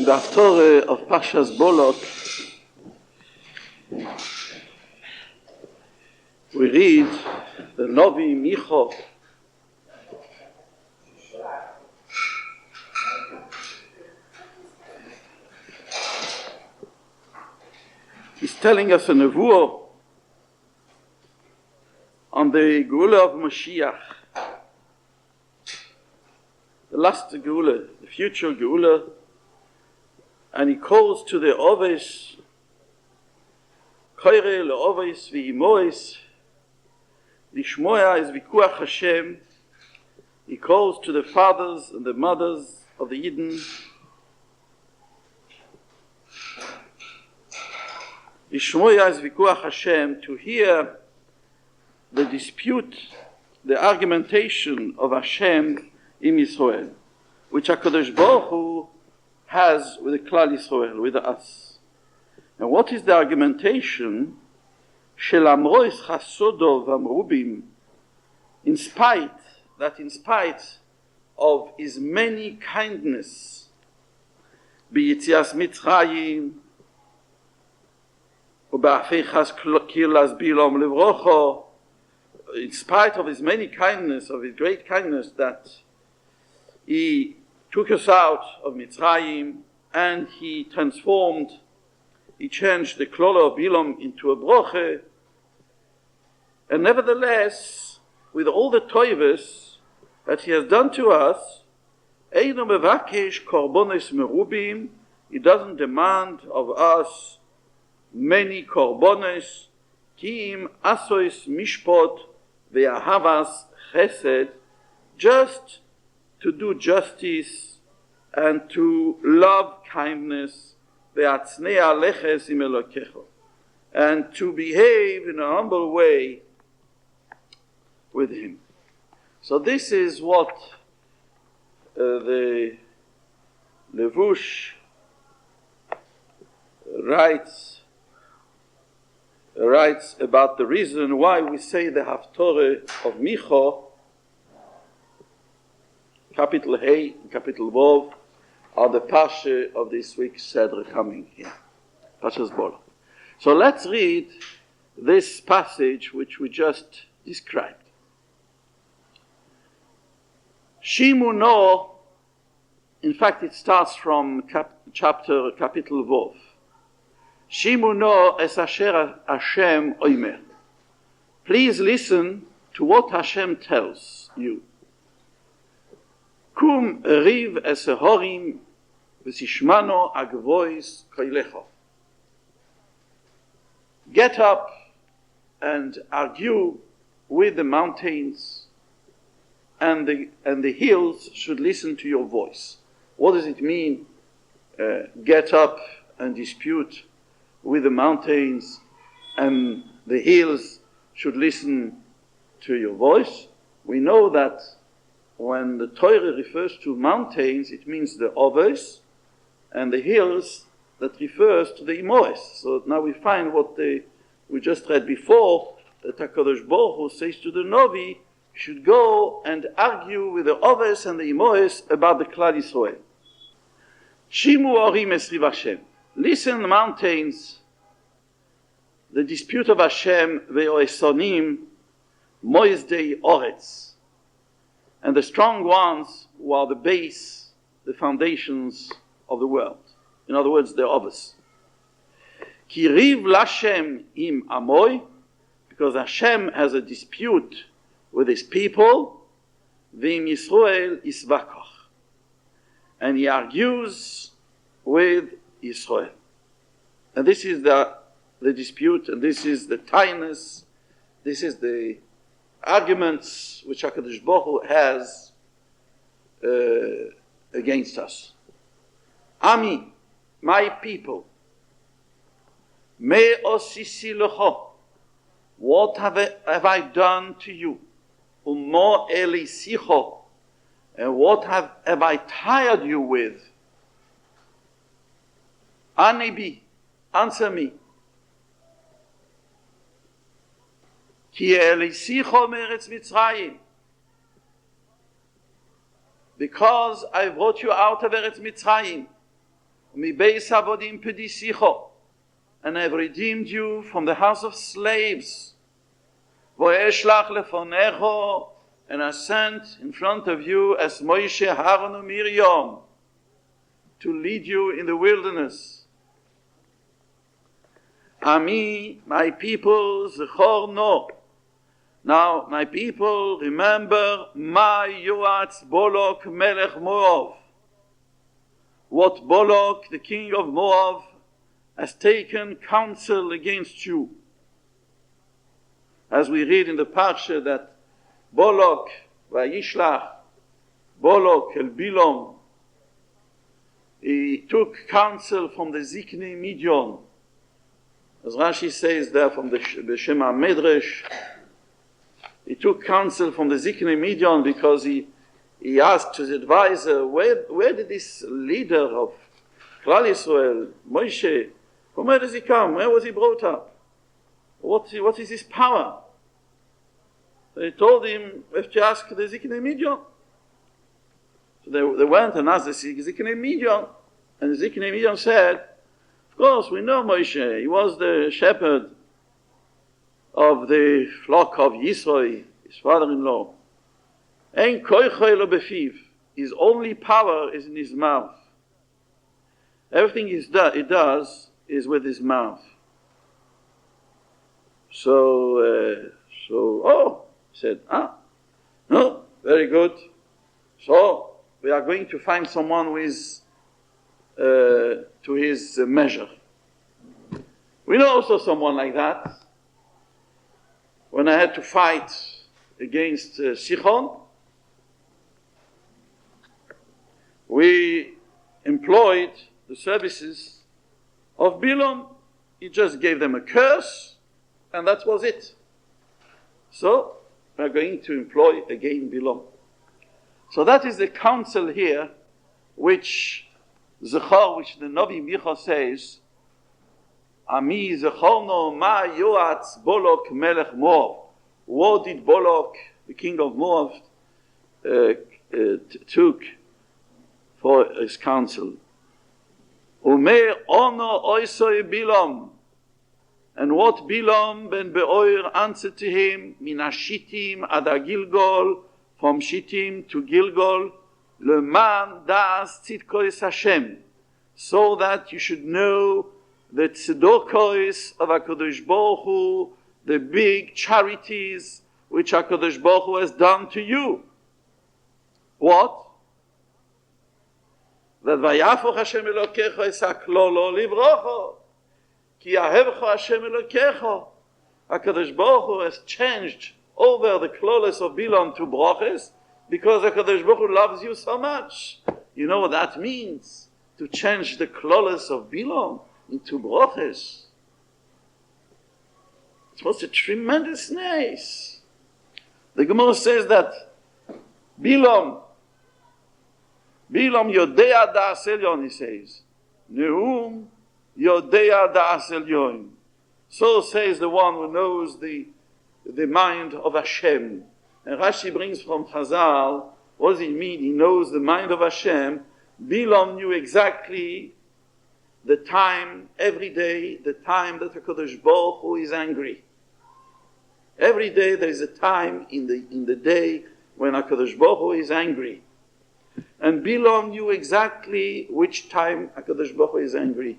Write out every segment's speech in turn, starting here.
The Haftorah of Pashas Bolot, we read the Novi Micho. He's telling us a nevuah on the Geula of Mashiach, the last Geula, the future Geula. And he calls to the Oves, Koire leOves v'imois, Lishmoya is Vikuach Hashem. He calls to the fathers and the mothers of the Yidden. Lishmoya is Vikuach Hashem, to hear the dispute, the argumentation of Hashem in Yisrael, which HaKadosh Baruch Hu has with the Klal Yisrael, with us. And what is the argumentation? Shelamrois chasodov amrubim, in spite of his many kindness, b'yitzias Mitzrayim, u'ba'afeichas kirlas bilom levrocho, in spite of his many kindness, of his great kindness, that he took us out of Mitzrayim, and he changed the klola of Bilam into a broche. And nevertheless, with all the toivus that he has done to us, Eino mevakesh korbonos merubim, he doesn't demand of us many korbonos, kim asois mishpot ve'ahavas chesed, just to do justice and to love kindness, and to behave in a humble way with him. So this is what the Levush writes about the reason why we say the Haftorah of Micho, Capital Hey and Capital Vov, are the Pasha of this week's Seder coming here. Pasha's Bolot. So let's read this passage which we just described. Shimuno, in fact it starts from Capital Vov. Shimuno es asher Hashem oimer. Please listen to what Hashem tells you. Kum riv es horim v'sishmano agvois koilecho. Get up and argue with the mountains, and the hills should listen to your voice. What does it mean? Get up and dispute with the mountains, and the hills should listen to your voice. We know that when the Torah refers to mountains, it means the Oves, and the hills that refers to the Imoes. So now we find what we just read before, that HaKadosh Baruch Hu says to the Novi, should go and argue with the Oves and the Imoes about the Klal Yisrael. Shimu orim esriv Hashem. Listen, mountains, the dispute of Hashem, ve'oesonim, moizdei oretz, and the strong ones who are the base, the foundations of the world. In other words, the Oves. Ki riv l'Hashem im amoy, because Hashem has a dispute with his people, v'im Yisrael isvakach, and he argues with Yisrael. And this is the dispute, and this is the tightness, this is the arguments which HaKadosh Baruch Hu has against us. Ami, my people, me osisi lecho, what have I done to you? Umo elisicho, and what have I tired you with? Anibi, answer me. Ki elisicho meretz Mitzrayim, because I brought you out of Eretz Mitzrayim. mi beis avodim pedisicho, and I have redeemed you from the house of slaves. Vo'eshlach lefonecho, and I sent in front of you as Moshe, Aaron, and Miriam, to lead you in the wilderness. Ami, my people, zechor no. Now, my people, remember, Ma Yoatz Bolok Melech Moav. What Bolok, the king of Moab, has taken counsel against you. As we read in the Parsha that Bolok, Vayishlach, Bolok el Bilom, he took counsel from the Ziknei Midian. As Rashi says there from the Shema Medrash, he took counsel from the Ziknei Midian because he asked his advisor, where did this leader of Klal Yisrael, Moshe, from where does he come? Where was he brought up? What is his power? They told him, we have to ask the Ziknei Midian. So they went and asked the Ziknei Midian, and the Ziknei Midian said, of course, we know Moshe. He was the shepherd of the flock of Yisro, his father-in-law. Ein koicho lo befiv. His only power is in his mouth. Everything he does is with his mouth. So, he said, no, very good. So, we are going to find someone who is to his measure. We know also someone like that. When I had to fight against Sichon, we employed the services of Bilam. He just gave them a curse, and that was it. So, we are going to employ again Bilam. So that is the counsel here, which the Navi Micha says, Ami zechorno ma Yoatz Bolok Melech Moab. What did Bolok, the king of Moab, took for his counsel? Umeir ono oisoi Bilam. And what Bilam ben Beor answered to him, Mina Shittim ad Gilgol, from Shittim to Gilgol, Le man das tzidkos Hashem, so that you should know the tzedokos of HaKadosh Baruch Hu, the big charities which HaKadosh Baruch Hu has done to you. What? That vayafoch Hashem Elokecha es haklolo livrocho, ki ahevcho Hashem Elokecha. HaKadosh Baruch Hu has changed over the klolos of Bilam to broches, because HaKadosh Baruch Hu loves you so much. You know what that means? To change the klolos of Bilam into broches. It was a tremendous nace. The Gemara says that Bilam Yodea Da'as Elyon, he says. Neum Yodea Da'as Elyon. So says the one who knows the mind of Hashem. And Rashi brings from Chazal, what does it mean? He knows the mind of Hashem. Bilam knew exactly the time, every day, the time that HaKadosh Baruch Hu is angry. Every day there is a time in the day when HaKadosh Baruch Hu is angry. And Bilam knew exactly which time HaKadosh Baruch Hu is angry.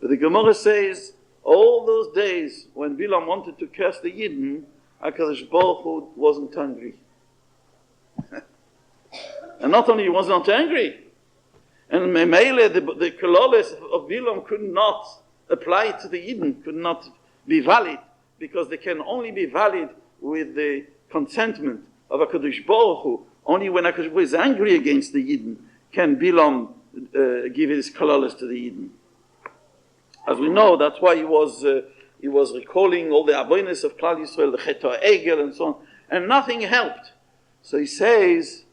But the Gemara says, all those days when Bilam wanted to curse the Yidden, HaKadosh Baruch Hu wasn't angry. And not only he was not angry, and Memele, the kololes of Bilam could not apply to the Yidden, could not be valid, because they can only be valid with the consentment of HaKadosh Baruch Hu. Only when HaKadosh Baruch Hu is angry against the Yidden can Bilam give his kololes to the Yidden. As we know, that's why he was recalling all the aboinus of Klal Yisrael, the Chet HaEgel and so on, and nothing helped. So he says,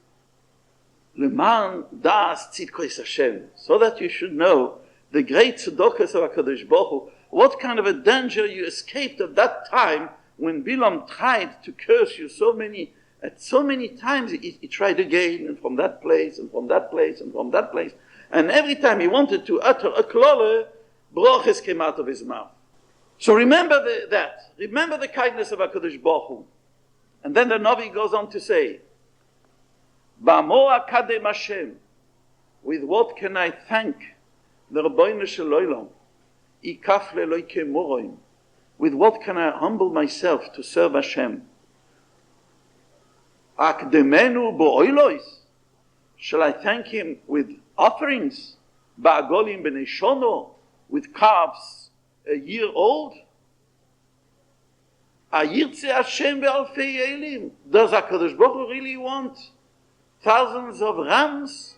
Leman das tzidkos Hashem, so that you should know the great tzedakos of HaKadosh Baruch Hu, what kind of a danger you escaped at that time when Bilam tried to curse you so many times. He tried again, and from that place, and from that place, and from that place. And every time he wanted to utter a klole, broches came out of his mouth. So remember that. Remember the kindness of HaKadosh Baruch Hu. And then the Navi goes on to say, Ba'amo akadem Hashem, with what can I thank the Rabbeinu Shel Olam? Ikaf leloike moroim. With what can I humble myself to serve Hashem? Akdemenu bo'oilois. Shall I thank him with offerings? Ba'agolim b'nei shono, with calves a year old? Ayirtze Hashem be'alfei elim. Does HaKadosh Baruch Hu really want thousands of rams?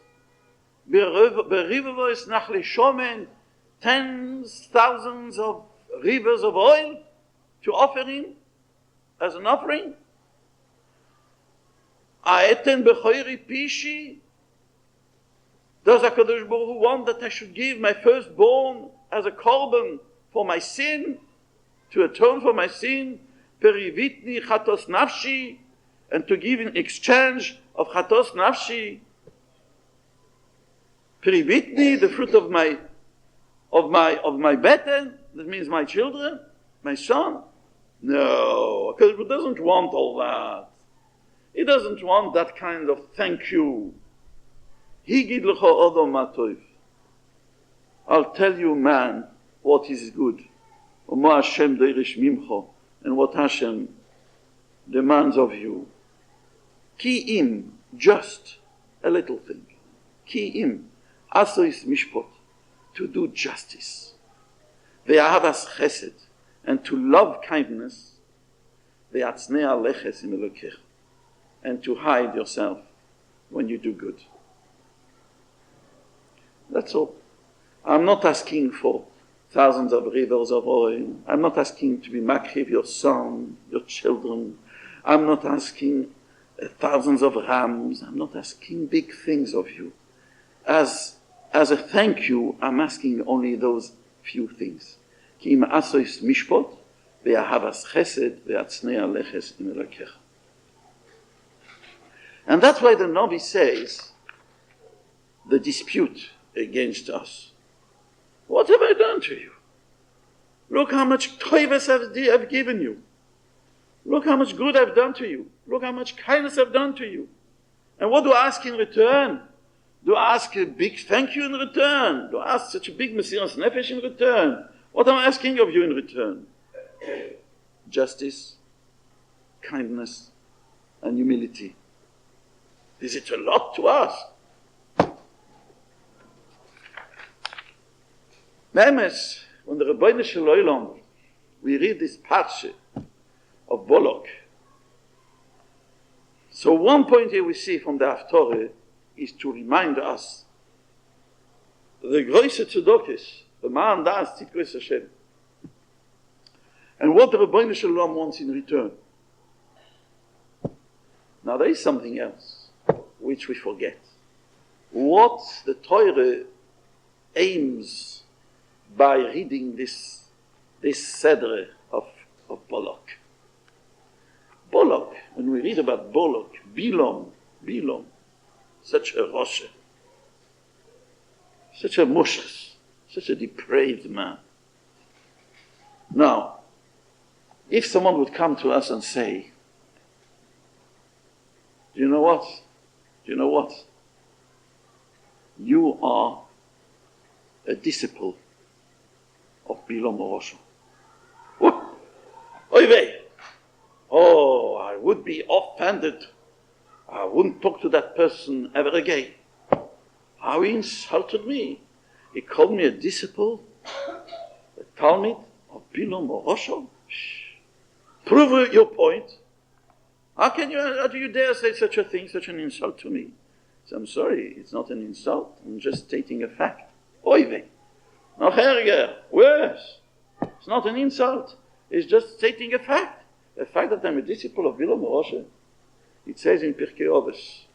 Be'rivavois nachle shomen, tens, thousands of rivers of oil to offer him as an offering? Aeten bechoiri pishi. Does HaKadosh Baruch Hu want that I should give my firstborn as a korban for my sin, to atone for my sin? Perivitni chatos nafshi, and to give in exchange of chatos nafshi. Perivitni, the fruit of my beten, that means my children, my son. No, HaKadosh Baruch Hu doesn't want all that. He doesn't want that kind of thank you. Higid lecho odom matov. I'll tell you, man, what is good. Omo Hashem deirish mimcho, and what Hashem demands of you. Ki im, just a little thing. Ki im, asois mishpot, to do justice. Ve'ahavas chesed, and to love kindness. Ve'atznei aleches im Elokecha, and to hide yourself when you do good. That's all. I'm not asking for thousands of rivers of oil. I'm not asking to be makriv your son, your children. I'm not asking thousands of rams. I'm not asking big things of you. As a thank you, I'm asking only those few things. Ki im asois mishpot, ve'ahavas chesed, ve'atznei aleches im Elokecha. And that's why the Navi says, the dispute against us. What have I done to you? Look how much toivas I've given you. Look how much good I've done to you. Look how much kindness I've done to you. And what do I ask in return? Do I ask a big thank you in return? Do I ask such a big mesiras nefesh in return? What am I asking of you in return? Justice, kindness, and humility. Is it a lot to ask? Memes, when the Rabbeinu Shel Olam, we read this parsha of Bolok. So one point here we see from the Haftorah is to remind us the große tzedakos, the man das tzidkos Hashem, and what the Rabbeinu Shel Olam wants in return. Now there is something else which we forget. What the Torah aims by reading this Seder of Bolok. Bolok, when we read about Bolok, Bilom, such a Roshe, such a Moshes, such a depraved man. Now, if someone would come to us and say, do you know what? You are a disciple of Bilom Orosho. Oy vey! Oh, I would be offended. I wouldn't talk to that person ever again. How he insulted me. He called me a disciple, a Talmid of Bilom Orosho. Prove your point. How do you dare say such a thing, such an insult to me? So I'm sorry, it's not an insult. I'm just stating a fact. Oy vey! Noch herger, worse. It's not an insult. It's just stating a fact. The fact that I'm a disciple of Bilom Orosho. It says in Pirkei Avos,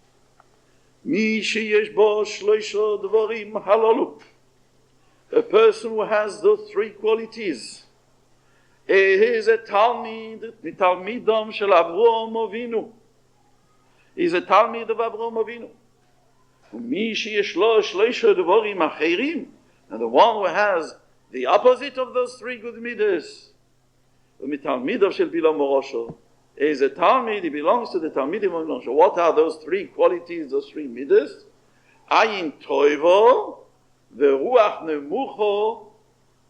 Mi sheyesh bo shloisha dvarim halolu. A person who has those three qualities is a Talmid, mitalmidam shel Avraham Avinu. He's a Talmid of Avraham Avinu. ומי שיש לו שלושה דברים אחרים, and the one who has the opposite of those three good midas, ומתלמידיו של בלעם מורשו, is a Talmud, he belongs to the Talmidim of Moshe. What are those three qualities, those three midas? Ayin toivo, veruach nemucho,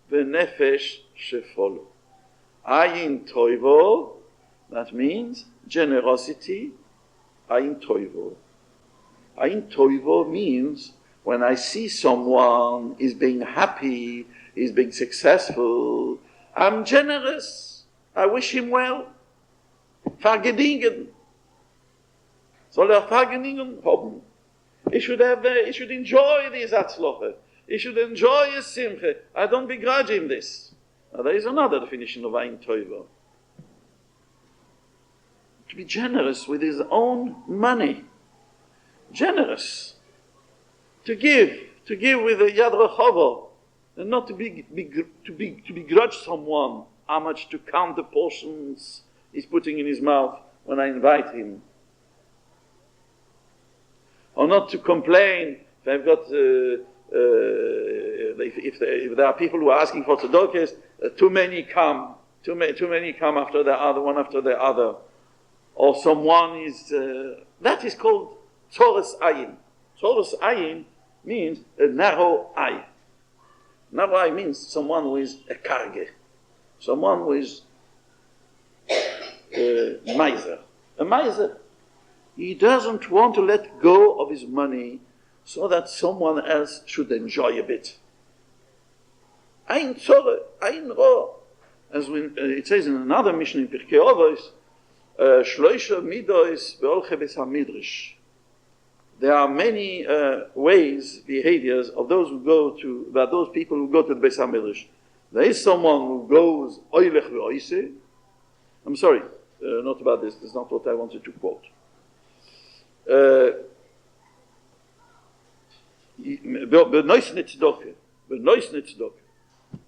venefesh shefolo. Ayin toivo, that means generosity. Ayin toivo. Ayin toivo means when I see someone is being happy, is being successful, I'm generous. I wish him well. Vergedingen. Soll Vergedingen haben. He should enjoy this Atzloche. He should enjoy his Simche. I don't begrudge him this. Now there is another definition of Ein Toivo. To be generous with his own money. Generous. To give with a Yad Rechovo. And not to begrudge someone how much to count the portions he's putting in his mouth when I invite him. Or not to complain if I've got, if there are people who are asking for tzedakahs, too many come after the other, one after the other. Or someone is, that is called Tzoros Ayin. Tzoros Ayin means a narrow eye. Narrow eye means someone who is a karge. Someone who is miser. A miser. He doesn't want to let go of his money so that someone else should enjoy a bit. Ein tzore, ein ro. As it says in another mission in Pirkei Avos, shloisha midos beolche bes hamidrash. There are many ways, behaviors of those people who go to the Beis HaMidrash. There is someone who goes oilech ve'oise. I'm sorry, not about this. That's not what I wanted to quote.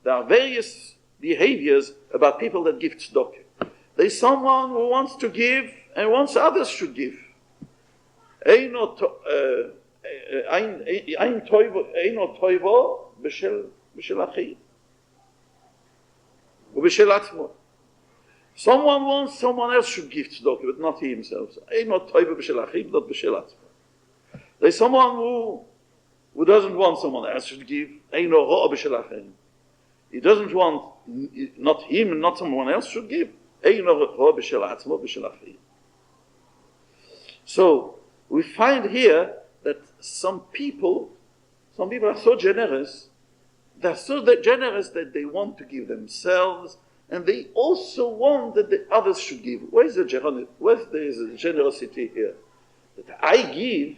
There are various behaviors about people that give tzedakah. There is someone who wants to give and wants others should give. Ein toivo b'shel achi u'b'shel atzmo. Someone wants someone else should give tzedakah, but not he himself. Ein toivo b'shel achi, not b'shel atzmo. There's someone who doesn't want someone else should give. Ein ro'a b'shel achi. He doesn't want not him and not someone else should give. Ein ro'a b'shel atzmo b'shel achi. So we find here that some people are so generous. They're so generous that they want to give themselves, and they also want that the others should give. Where's the generosity here? That I give,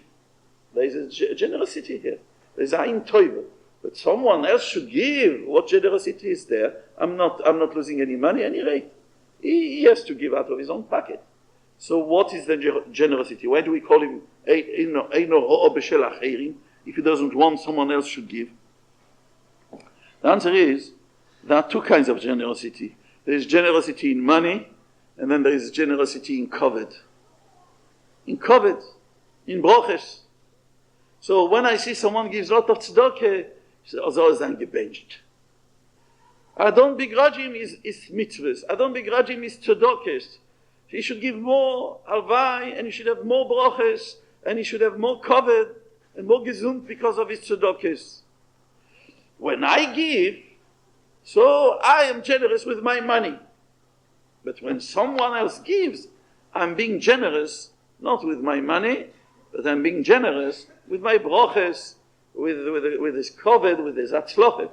there is a generosity here. There's ein toivo. But someone else should give. What generosity is there? I'm not losing any money at any rate. He has to give out of his own pocket. So what is the generosity? Why do we call him if he doesn't want someone else should give? The answer is, there are two kinds of generosity. There is generosity in money, and then there is generosity in kavod. In kavod, in broches. So when I see someone gives a lot of tzedakah, I don't begrudge him his mitzvahs. I don't begrudge him his tzedakahs. He should give more alvai, and he should have more broches, and he should have more kavod and more gesund because of his tzedakahs. When I give, so I am generous with my money. But when someone else gives, I'm being generous not with my money, but I'm being generous with my broches, with his kavod, with his atzloche.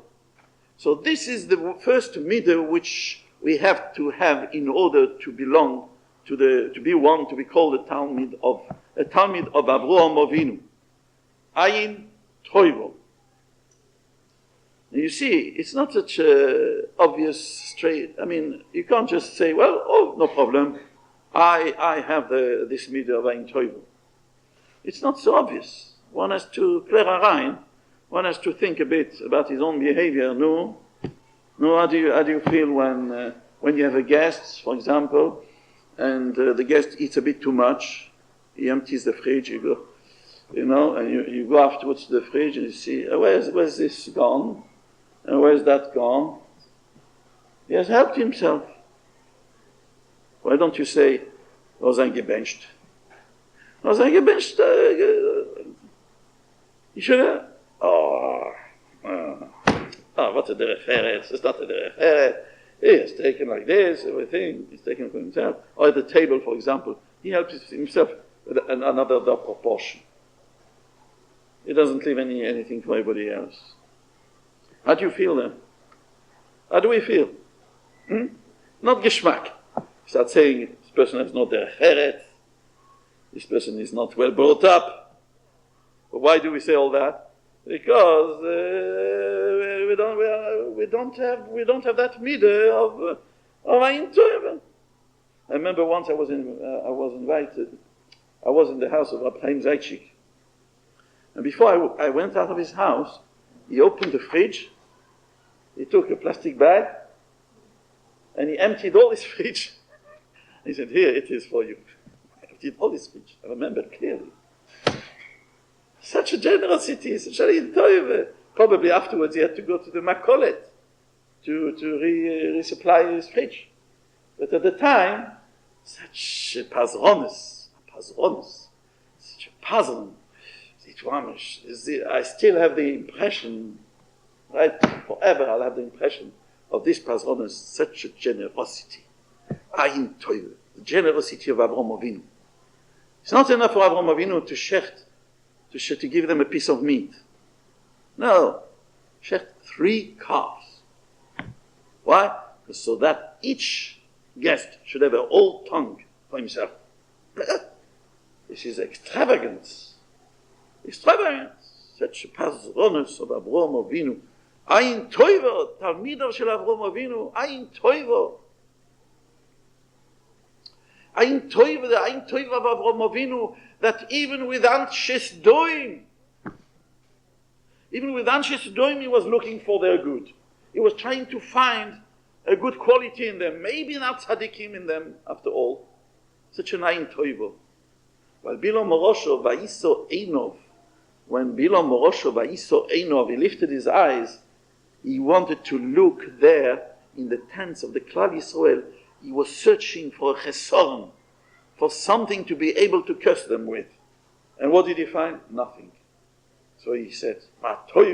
So this is the first midah which we have to have in order to belong to be called a Talmud of Avraham Avinu. Ayin toivo. You see, it's not such a obvious straight. I mean, you can't just say, well, no problem. I have this midah of Ayin toivo. It's not so obvious. One has to clear a rein. One has to think a bit about his own behavior. No, how do you feel when you have a guest, for example, and the guest eats a bit too much? He empties the fridge. You go, and you go afterwards to the fridge and you see, where's this gone? And where's that gone? He has helped himself. Why don't you say, was eingebencht? Was eingebencht? You should have, what a derech eretz, it's not a derech eretz. He has taken like this, everything, he's taken for himself. Or at the table, for example, he helps himself with another proportion. He doesn't leave anything for anybody else. How do you feel then? How do we feel? Not geschmack. Start saying this person has no derech eretz, this person is not well brought up. But why do we say all that? Because we don't have that midah of ein Teuver. I remember once I was invited. I was in the house of Rabbi Chaim Zaychik, and before I went out of his house, he opened the fridge. He took a plastic bag and he emptied all his fridge. He said, "Here it is for you." He emptied all his fridge. I remember clearly. Such a generosity, such a toive. Probably afterwards he had to go to the Makolet to resupply his fridge. But at the time, such a pazronis, such a puzzle. I still have the impression, right, forever I'll have the impression of this pazronis, such a generosity. Ayin toive, the generosity of Avraham Avinu. It's not enough for Avraham Avinu to give them a piece of meat. No, shecht 3 calves. Why? So that each guest should have a whole tongue for himself. This is extravagance. Such a pazronis of Avraham Avinu. Ayin toivo, talmidav shel Avraham Avinu. Ayin toivo. Ayin toivo, the ayin toivo of Avraham Avinu, that even with Anshes Doim, he was looking for their good. He was trying to find a good quality in them. Maybe not tzaddikim in them, after all. Such an ayin toivo. When Bilam Morosho vayiso Einov, he lifted his eyes, he wanted to look there in the tents of the Klal Yisrael. He was searching for a chesoron, for something to be able to curse them with. And what did he find? Nothing. So he said, but from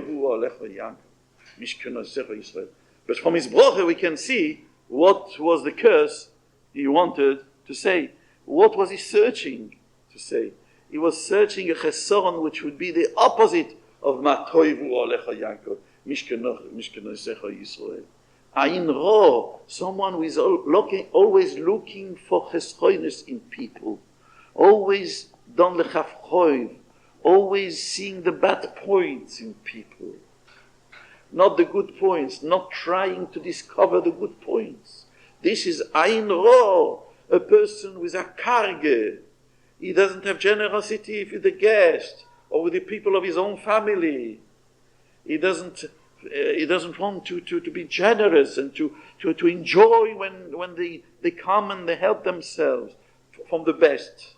his bracha we can see what was the curse he wanted to say. What was he searching to say? He was searching a chesoron which would be the opposite of Ma toivu olecha Yaakov, Mishkenosecha Yisrael. Ayin Ro, someone who is always looking for chesroinus in people, always don lechaf choiv, always seeing the bad points in people, not the good points, not trying to discover the good points. This is Ayin Ro, a person with a karge. He doesn't have generosity with the guest or with the people of his own family. He doesn't want to be generous and to enjoy when they come and they help themselves from the best.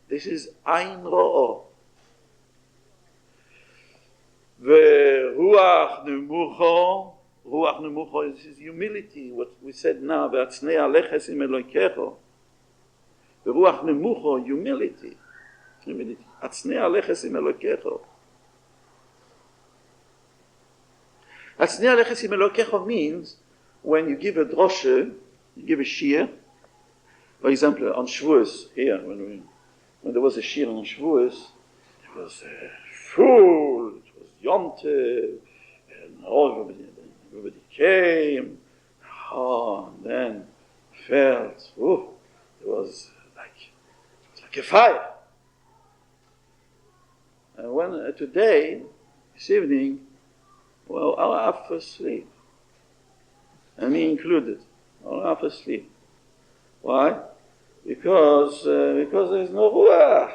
This is Ayin Ro'o. Ruach Nemucho is humility, what we said now, Ve'atznei aleches im Elokecho. Ruach Nemucho, humility. Atznei aleches im Elokecho. Atznei aleches im Elokecho means when you give a droshe, you give a shir. For example, on Shavuos, here, when there was a shir on Shavuos, it was full, it was Yom Tov, and everybody came, and then felt, it was like a fire. And when today, this evening, well, all half asleep, and me included, all half asleep. Why? Because there is no ruach.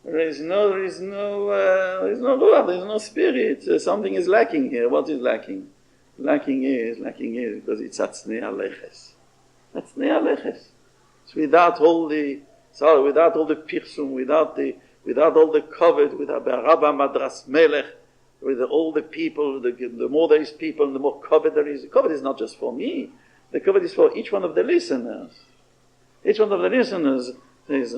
There is no ruach. There is no spirit. Something is lacking here. What is lacking? Lacking is because it's atznei aleches. Atznei aleches. It's without all the So without all the pirsum, without all the covet, without the Rabba Madras Melech, with all the people, the more there is people, the more covet there is. The covet is not just for me. The covet is for each one of the listeners. Each one of the listeners says,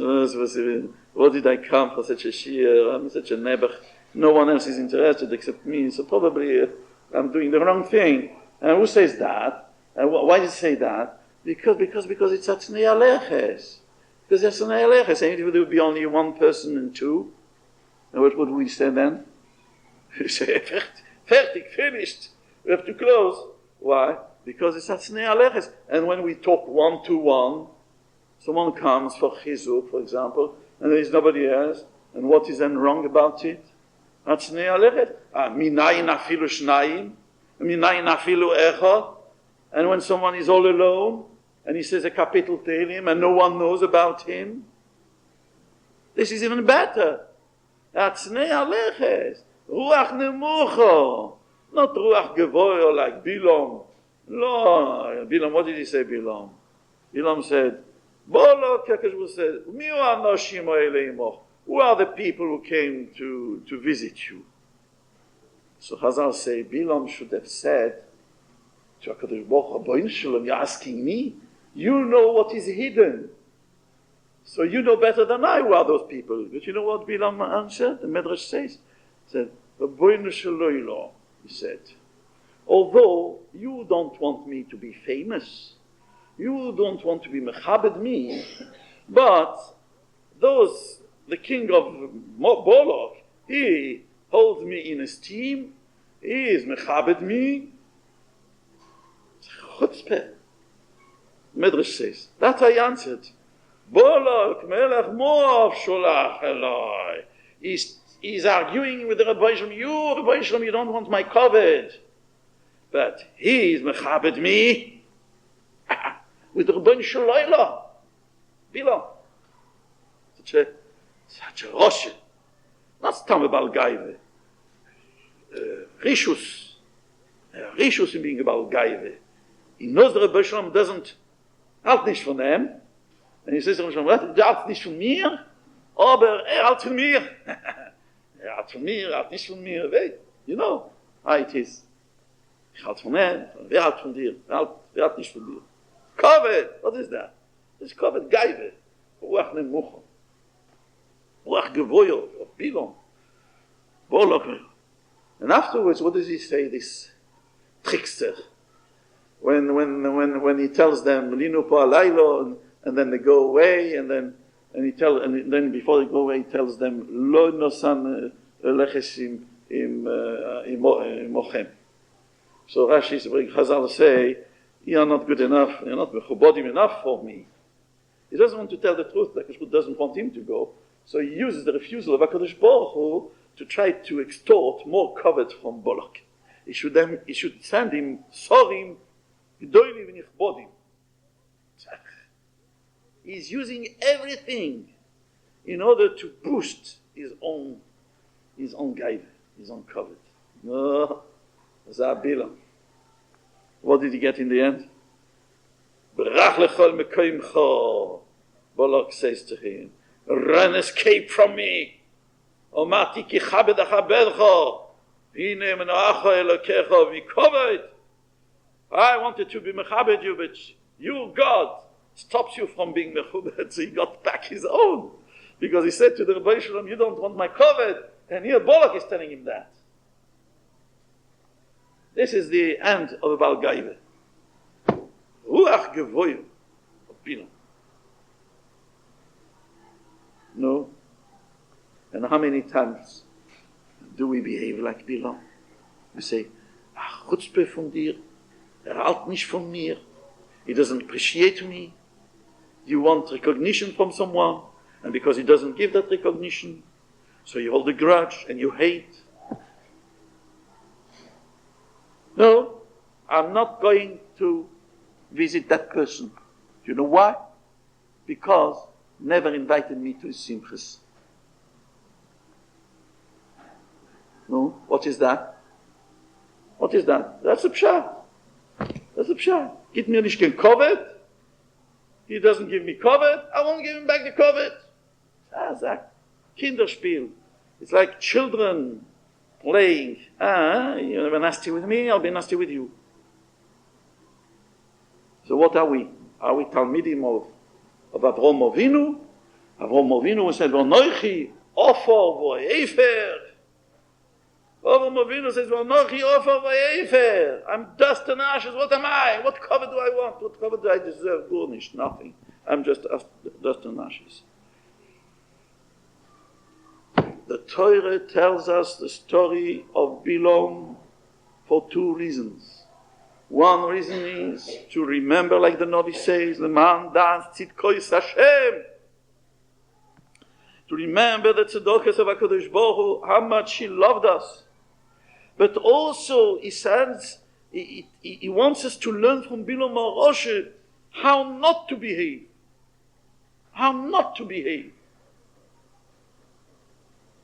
what did I come for such a shir? I'm such a nebuch. No one else is interested except me, so probably I'm doing the wrong thing. And who says that? And why does it say that? Because it's Atznei Aleches. Because it's Atznei Aleches. And if there would be only one person and two, and what would we say then? We say, fertig, finished. We have to close. Why? Because it's Atznei Aleches. And when we talk one-to-one, someone comes for chizuk, for example, and there is nobody else, and what is then wrong about it? Atznei Aleches. Minayin afilu shnayim, minayin afilu echad. And when someone is all alone, and he says a capital Tehillim, and no one knows about him, this is even better. Atznei Aleches. Ruach nemucho. Not ruach gevoyo like Bilam. No, Bilam, what did he say, Bilam? Bilam said, Bolok, Yakash said, Mi anoshim ha'elei imoch. Who are the people who came to visit you? So Chazal say, Bilam should have said to HaKadosh Baruch Hu, Shalom, you're asking me? You know what is hidden. So you know better than I who are those people. But you know what Bilam answered? The Medrash says, he said, although you don't want me to be famous, you don't want to be mechabed me, but the king of Bolok, he holds me in esteem, he is mechabed me. Chutzpah. Medrash says, that I answered. Bolok melech Moav sholach eloi. He's arguing with the Rabbi Shalom. Rabbi Shalom, you don't want my covet. But he is mechabed me with the Rabbi Shalom. Bilam. Such a Rosh. Not Stam Bal Gaive. Rishus. Rishus in being Bal Gaive. He knows the Rabbi Shalom doesn't halt nicht von them. And he says to Rabbi Shalom, du halt nicht von mir, aber halt von mir. Halt von mir, halt nicht von mir. You know how it is. Ich halt von halt von dir. Halt nicht von dir. Covet, what is that? It's covet, Gaive. Ruach nemucho. Ruach gevoyo, of Bilam. Bolok. And afterwards, what does he say, this trickster? When he tells them, Linu po alaylo, and then they go away, and then before they go away, he tells them, Lo nosan leches imochem. So Rashi, Chazal say, you are not good enough, you're not mechubodim enough for me. He doesn't want to tell the truth, like Hashemut doesn't want him to go, so he uses the refusal of HaKadosh Baruch Hu to try to extort more covet from Bolok. He should send him sorim gdolim v'nichbodim. He's using everything in order to boost his own guide, his own covet. No, Zabilam. What did he get in the end? Brach lechol mekoimcho. Bolok says to him, run, escape from me. Omati ki chabed achabedcho. Hine menacho elokecho v'kovet. I wanted to be mechabed you, but you, God, stops you from being mechabed. So he got back his own. Because he said to the Rabbi Shalom, you don't want my covet. And here Bolok is telling him that. This is the end of the Bal Gaive. Ruach gevoyu of Bilam. No. And how many times do we behave like Bilam? We say, chutzpah von dir, halt nicht von mir, he doesn't appreciate me, you want recognition from someone, and because he doesn't give that recognition, so you hold a grudge and you hate. No, I'm not going to visit that person. You know why? Because never invited me to his simchas. No, what is that? What is that? That's a pshat. That's a pshat. Gib mir nicht kein Kovet, He doesn't give me covet, I won't give him back the covet. That's a Kinderspiel. It's like children playing. You were nasty with me, I'll be nasty with you. So what are we? Are we Talmidim of Avraham Avinu? Avraham Avinu said, V'noichi ofer v'efer. Avraham Avinu says, V'noichi ofer v'efer. I'm dust and ashes, what am I? What cover do I want? What cover do I deserve? Garnish, nothing. I'm just dust and ashes. The Torah tells us the story of Bilam for two reasons. One reason is to remember, like the Navi says, the man das tzidkois Hashem. To remember the tzedakos of HaKadosh Baruch Hu, how much He loved us. But also, he says, he wants us to learn from Bilam HaRoshe how not to behave. How not to behave.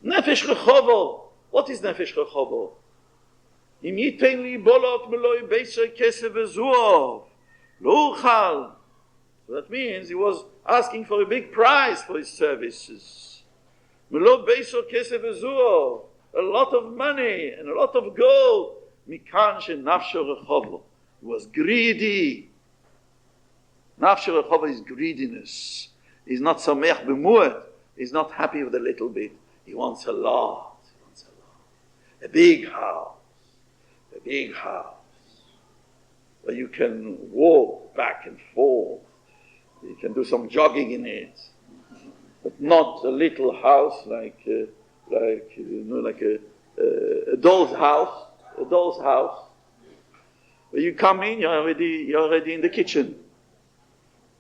Nefesh Rechovo. What is Nefesh Rechovo? Im yitein li bolot meloi beiser kesef v'zuov lo uchal. So that means he was asking for a big price for his services. Melo beiser kesef v'zuov, a lot of money and a lot of gold. Mikan she'nafsho rechovo. He was greedy. Nafsho rechovo is greediness. He's not samech b'muad. He's not happy with a little bit. He wants a lot. He wants a lot. A big house. A big house where you can walk back and forth. You can do some jogging in it, but not a little house like a doll's house. A doll's house where you come in, you're already in the kitchen.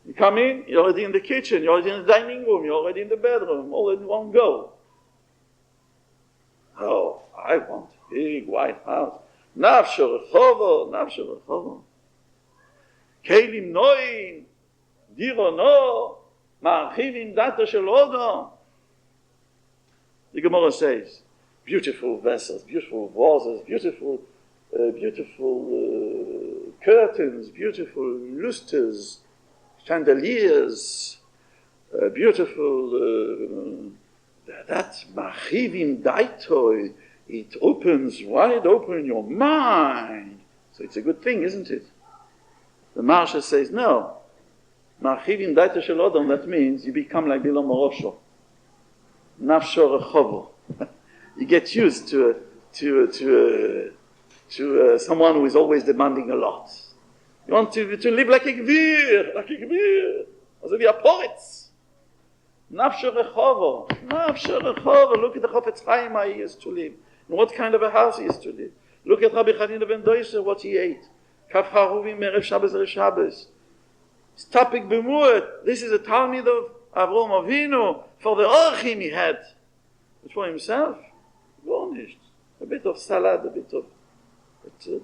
You come in, you're already in the kitchen. You're already in the dining room. You're already in the bedroom. All in one go. Oh, I want a big white house. Nafsho rechovo, nafsho rechovo. Kelim noin, diro no, ma'archivim data shel odom. The Gemara says, beautiful vessels, beautiful vases, beautiful curtains, beautiful lustres, chandeliers, beautiful, that ma'archivim daitoi. It opens wide open your mind. So it's a good thing, isn't it? The Marsha says, no. Marchivim daita shel odom, that means you become like Bilam Morosho. Nafsho rechovo. You get used to someone who is always demanding a lot. You want to live like a gvir. Also wie a poritz. Nafsho rechovo. Nafsho rechovo. Look at the Chofetz Chaim how he used to live. And what kind of a house he used to live. Look at Rabbi Chanina ben Doisha, what he ate. Kaf haruvim erev Shabbos erev Shabbos. Stapik b'muet. This is a Talmid of Avraham Avinu. For the orchim he had. But for himself, garnished. A bit of salad, a bit of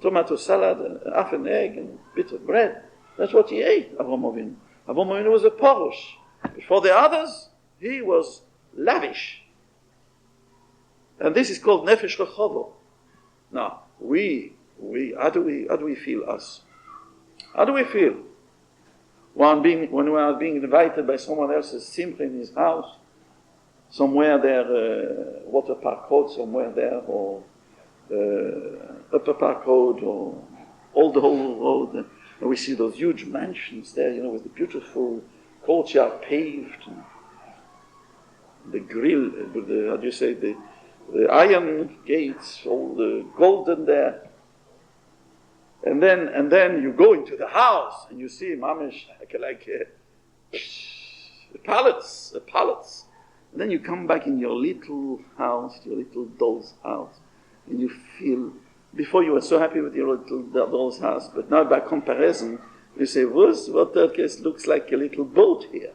tomato salad, half an egg, and a bit of bread. That's what he ate, Avraham Avinu. Avraham Avinu was a porush. But for the others, he was lavish. And this is called Nefesh Rechovo. Now, how do we feel us? How do we feel? When we are being invited by someone else's simcha in his house, somewhere there, Water Park Road, somewhere there, or Upper Park Road, or all the whole road, and we see those huge mansions there, with the beautiful courtyard paved, and the grill, the iron gates, all the golden there. And then you go into the house and you see mamish like a palace. And then you come back in your little house, your little doll's house, and you feel, before you were so happy with your little doll's house, but now by comparison, you say, what that case looks like a little boat here.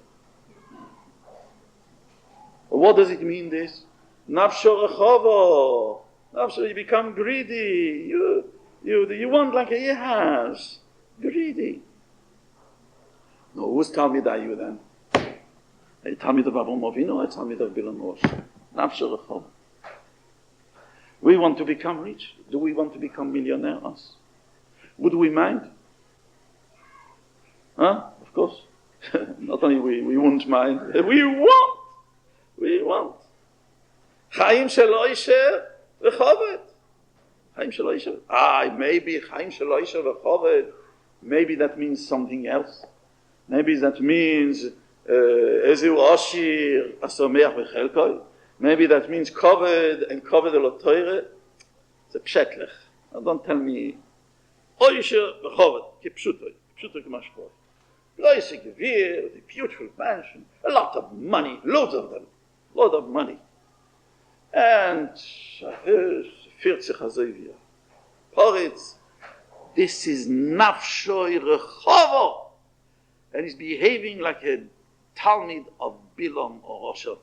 What does it mean, this? Nafsho rechovo. Nafsho, you become greedy. You want like a house. Greedy. No, whose Talmid are you then? Are you Talmid of Avraham Avinu or Talmid of Bilam Rosh? Nafsho rechovo. We want to become rich. Do we want to become millionaires? Would we mind? Of course. Not only we won't mind, we want. Chaim shelo isher v'choved. Chaim shelo isher. Maybe Chaim shelo isher v'choved. Maybe that means something else. Maybe that means Ezu Ashir Asomeach v'chelkoi. Maybe that means covered and covered elot Torah. It's a pshetlech. Don't tell me. Oisher v'choved. Kipshutoy k'mashkoi. Große Gewirr, the beautiful mansion, a lot of money, loads of them, lot of money. And 40 Hazovia. Poritz, this is Nafshoi Rechovo. And he's behaving like a Talmid of Bilam or Roshah.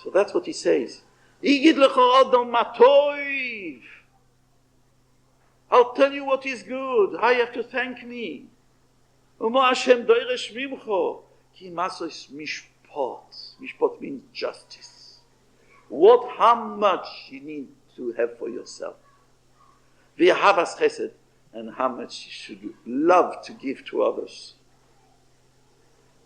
So that's what he says. Igid lecho Adam matoiv. I'll tell you what is good. How you have to thank me. Umo Hashem doiresh mimcho. Ki masos mishpat. Mishpat means justice. How much you need to have for yourself. V'yahavas chesed. And how much you should love to give to others.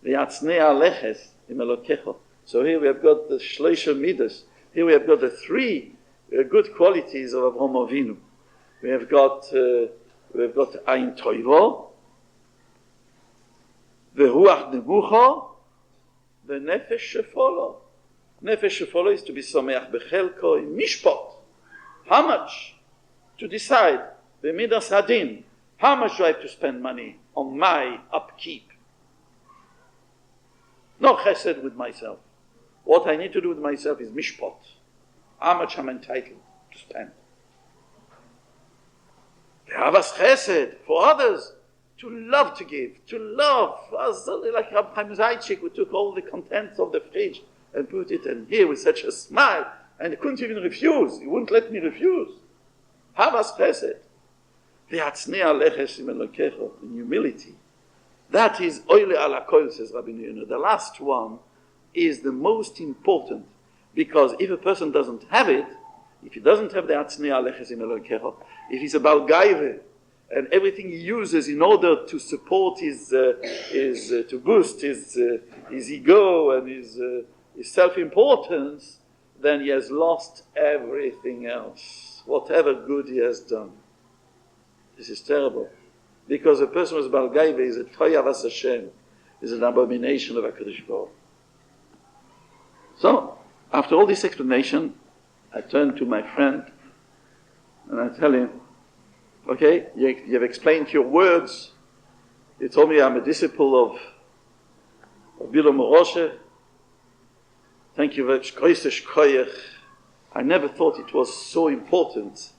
V'yatznei aleches im elokecho. So here we have got the shleisha midas. Here we have got the three good qualities of Avraham Avinu. We have got Ein Toivo, the Ruach Nemucho, the Nefesh Shefolo. Nefesh Shefolo is to be Someach Bechelko in Mishpot. How much? To decide. The Midas Hadin. How much do I have to spend money on my upkeep? No chesed with myself. What I need to do with myself is Mishpot. How much I'm entitled to spend. Havas chesed for others, to love to give, to love. Like Rabbi Chaim Zaychik, who took all the contents of the fridge and put it in here with such a smile, and he couldn't even refuse. He wouldn't let me refuse. Havas chesed. V'yatznei aleches im elokecho, in humility. That is oile ala kol, says Rabbi Yonah. The last one is the most important, because if a person doesn't have it, if he doesn't have the atznei aleches im elokecho, if he's a balgaive, and everything he uses in order to support to boost his ego and his self-importance, then he has lost everything else, whatever good he has done. This is terrible, because a person who is balgaive is a toyavas Hashem, is an abomination of HaKadosh Baruch. So, after all this explanation, I turn to my friend and I tell him, okay, you have explained your words. You told me I'm a disciple of Bilam Moshe. Thank you very much. I never thought it was so important.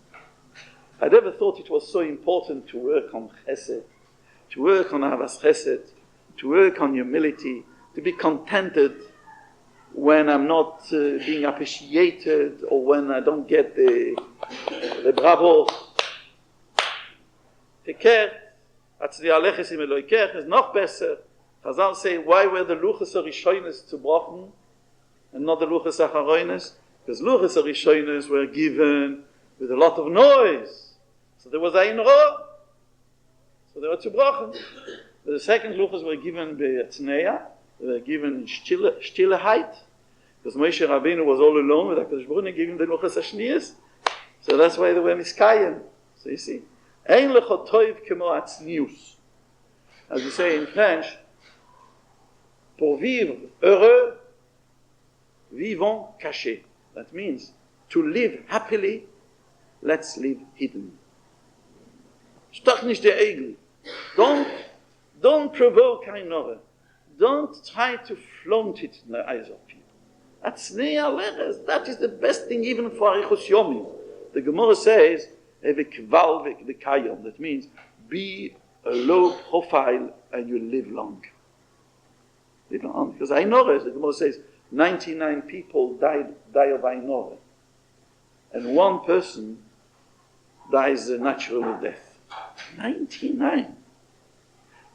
I never thought it was so important to work on chesed, to work on avas chesed, to work on humility, to be contented when I'm not being appreciated or when I don't get the bravo. Teker, atzli aleches im eloikech is noch besser. Chazal say, why were the luchas harishonos zerbrochen and not the luchas hacharonos? Because luchas harishonos were given with a lot of noise. So there was ein roh. So they were zerbrochen. The second luchas were given be'atzneiah. They were given in stilleheit. Because Moshe Rabbeinu was all alone with HaKadosh Baruch Hu giving the luchas hashnias. So that's why they were miskayim. So you see, ein lecho toiv kemo atznius. As we say in French, pour vivre heureux, vivons cachés. That means to live happily, let's live hidden. Stach nicht der Egel. Don't provoke ein other. Don't try to flaunt it in the eyes of people. Atznei aleches. That is the best thing even for arichos yomim. The Gemara says, "Evekval vekayom." That means be a low profile and you live long. Live long. Because Ainore, the Gemara says, 99 people die of Ainore, and one person dies a natural death. 99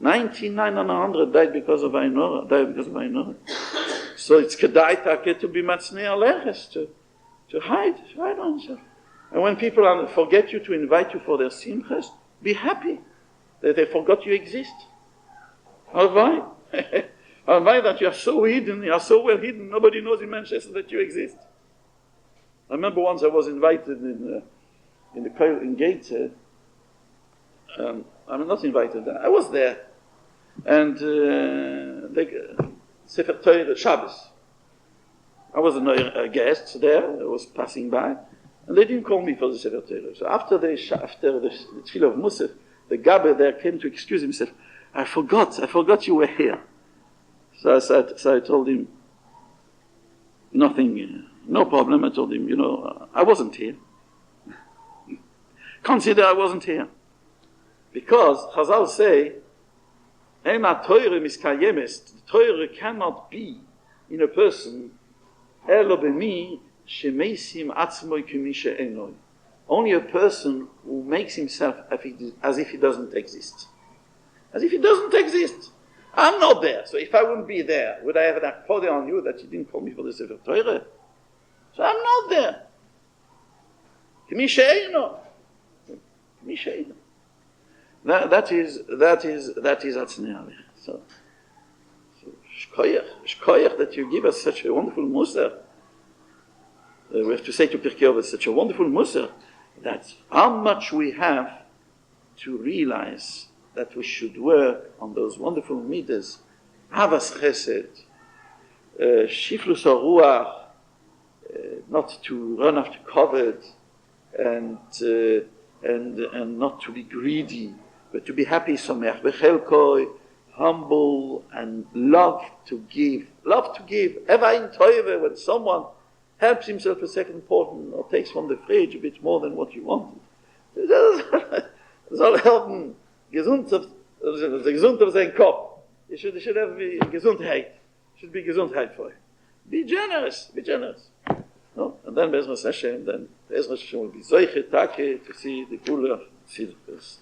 on 100 died because of Ainora. So it's kedai take to be matznei aleches, to hide on yourself. And when people forget you to invite you for their simchas, be happy. They forgot you exist. How why? How why that you are so hidden, you are so well hidden, nobody knows in Manchester that you exist. I remember once I was invited in the Koil in Gate. I'm not invited. I was there, and Sefer Torah Shabbos. I was a guest there. I was passing by, and they didn't call me for the Sefer Torah. So after the Tefillah of Musaf, the Gabber there came to excuse himself. I forgot you were here. So I told him, nothing, no problem. I told him, I wasn't here. Consider I wasn't here. Because Chazal say, the Torah cannot be in a person, only a person who makes himself as if he doesn't exist. As if he doesn't exist. I'm not there. So if I wouldn't be there, would I have an akpode on you that you didn't call me for the Sefer Torah? So I'm not there. That is Atznei. So shkoyach that you give us such a wonderful musar. We have to say to Pirkei Avos, such a wonderful musar, that how much we have to realize that we should work on those wonderful midas, Havas Chesed, Shiflus HaRuach, not to run after covet, and not to be greedy, but to be happy, Sameach Bechelkoi, humble and love to give. Love to give. Evain Toive, when someone helps himself a second portion or takes from the fridge a bit more than what you wanted. Soll helfen, gesund auf seinen Kopf. You should have Gesundheit. Should be Gesundheit for him. Be generous. No? And then Bezras Hashem, then Bezras Hashem will be Zoiche Take to see the Gula, see the first.